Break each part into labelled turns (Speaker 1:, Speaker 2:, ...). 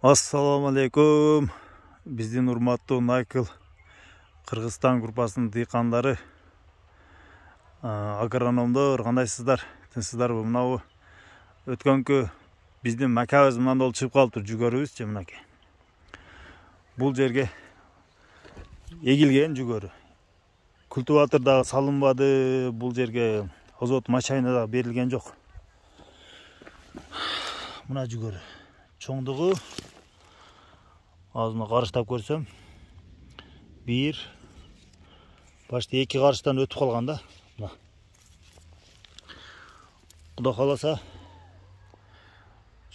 Speaker 1: Assalamu alaikum. Биздин урматтуу Найкыл Кыргызстан группасынын дыйкандары, агрономдор, кандайсыздар? Тынчсыздарбы? Мынабу өткөнкү биздин макабыз мындан болуп чыгып калыптыр, жүгөрүбүзчү мынакей. Бул жерге эгилген жүгөрү. Культиватор дагы салынбады, бул жерге азот машина да берилген жок. Мына жүгөрү. Чоңдугу азына карыштап көрсөм, бир почти 2 карыштан өтүп калган да. Кудай кааласа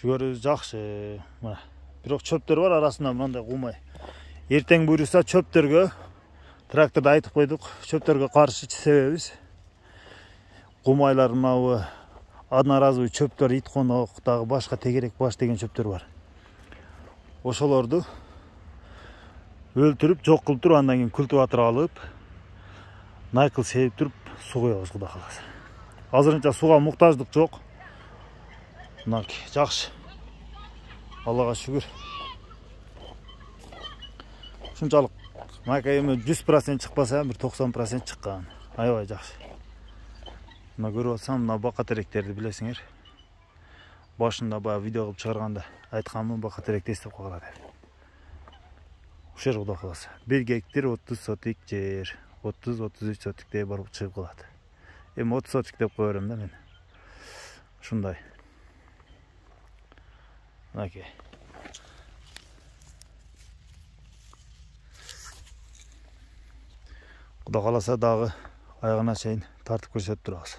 Speaker 1: жүгөрүбүз жакшы. Бирок чөптөр бар арасында, мындай кумай. Эртең буйруса чөптөргө тракторду айтып койдук, чөптөргө каршы себебиз кумайлар мынабу одноразовый чөптөр, ит конок, дагы башка тегерек баш деген чөптөр бар. Ошолорду өлтүрүп, жок кылып туруп, андан кийин культиватор алып, Найкыл себип туруп суу коебуз, кудай кааласа. Азырынча сууга муктаждык жок. Мынакей, жакшы. Аллага шүгүр. Ушунчалык макайым 100% чыкпаса, бир 90% чыккан. Аябай жакшы. Мына көрүп атсам, мына бака теректерди билесиңер. Башында баягы видео кылып чыгарганда айтканмын, бака теректи эстеп калгыла деп. Ушер кудай кааласа. 1 гектар 30 сотик жер, 30-33 сотиктей барып чыгып калат. Эми 30 сотик деп кое берем да мен. Ушундай. Мынакей. Кудай кааласа дагы аягына чейин тартып көрсөтүп турабыз.